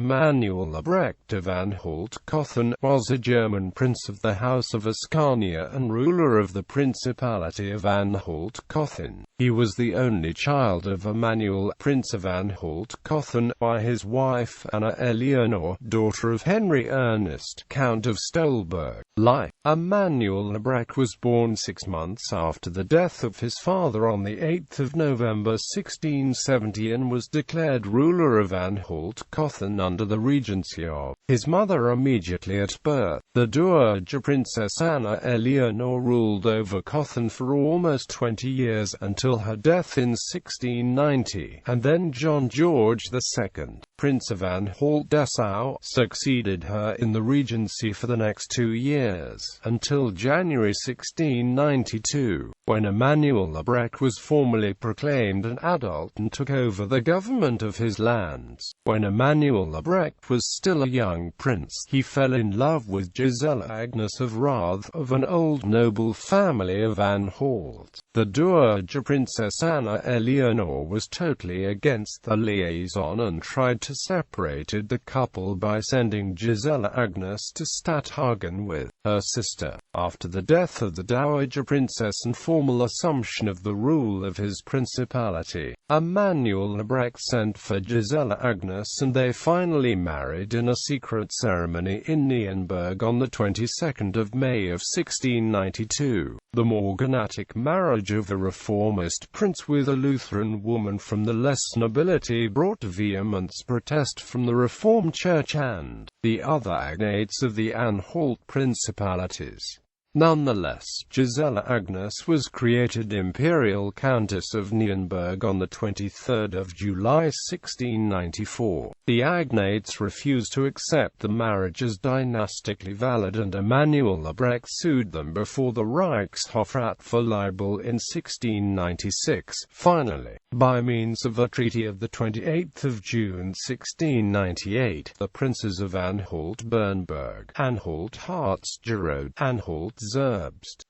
Emmanuel Lebrecht of Anhalt-Köthen was a German prince of the House of Ascania and ruler of the Principality of Anhalt-Köthen. He was the only child of Emmanuel, Prince of Anhalt-Köthen, by his wife Anna Eleonore, daughter of Henry Ernest, Count of Stolberg. Life. Emmanuel Lebrecht was born 6 months after the death of his father on 8 November 1670 and was declared ruler of Anhalt-Köthen under the regency of his mother immediately at birth. The Dowager Princess Anna Eleonore ruled over Köthen for almost 20 years, until her death in 1690, and then John George II, Prince of Anhalt-Dessau, succeeded her in the regency for the next 2 years, until January 1692, when Emmanuel Lebrecht was formally proclaimed an adult and took over the government of his lands. When Emmanuel Lebrecht was still a young prince, he fell in love with Gisela Agnes of Rath, of an old noble family of Anhalt. The Dowager Princess Anna Eleonore was totally against the liaison and tried to separate the couple by sending Gisela Agnes to Stadthagen with her sister. After the death of the Dowager Princess and formal assumption of the rule of his principality, Emmanuel Lebrecht sent for Gisela Agnes and they finally married in a secret ceremony in Nuremberg on the 22nd of May of 1692. The morganatic marriage of a reformist prince with a Lutheran woman from the less nobility brought vehement protest from the Reformed Church and the other agnates of the Anhalt principalities. Nonetheless, Gisela Agnes was created Imperial Countess of Nuremberg on 23 July 1694. The agnates refused to accept the marriage as dynastically valid, and Emmanuel Lebrecht sued them before the Reichshofrat for libel in 1696. Finally, by means of a treaty of 28 June 1698, the princes of Anhalt-Bernburg, Anhalt-Harzgerode, Anhalt-Zerbst,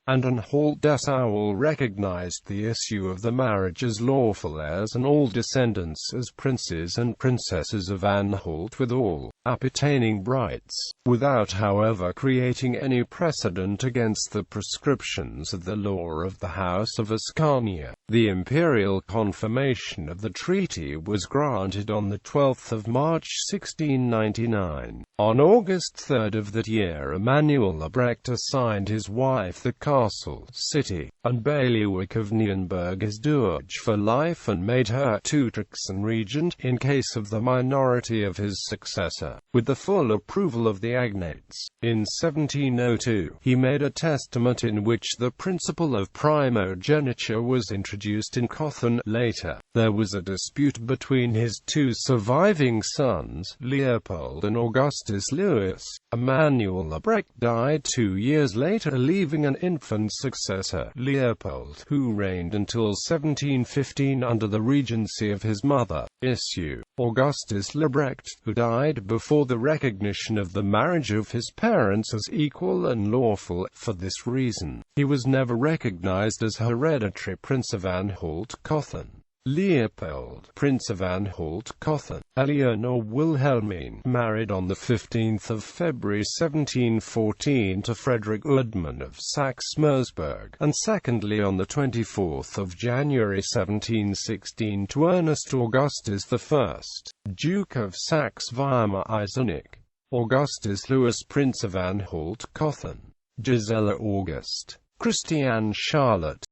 and Anhalt-Dessau all recognized the issue of the marriage as lawful heirs and all descendants as princes and princesses of Anhalt with all appertaining rights, without however creating any precedent against the prescriptions of the law of the House of Ascania. The imperial confirmation of the treaty was granted on 12 March 1699. On August 3 of that year, Emmanuel Lebrecht assigned his wife the castle, city, and bailiwick of Nuremberg as dowager for life and made her tutrix and regent, in case of the minority of his successor, with the full approval of the agnates. In 1702, he made a testament in which the principle of primogeniture was introduced in Köthen. Later, there was a dispute between his two surviving sons, Leopold and Augustus Louis. Emmanuel Lebrecht died 2 years later, leaving an infant successor, Leopold, who reigned until 1715 under the regency of his mother. Augustus Lebrecht, who died before the recognition of the marriage of his parents as equal and lawful. For this reason, he was never recognized as hereditary Prince of Anhalt-Köthen. Leopold, Prince of Anhalt-Köthen, Eleonore Wilhelmine, married on 15 February 1714 to Frederick Udman of Saxe-Mersburg, and secondly on 24 January 1716 to Ernest Augustus I, Duke of Saxe-Weimar-Eisenach. Augustus Louis, Prince of Anhalt-Köthen. Gisela August, Christiane Charlotte.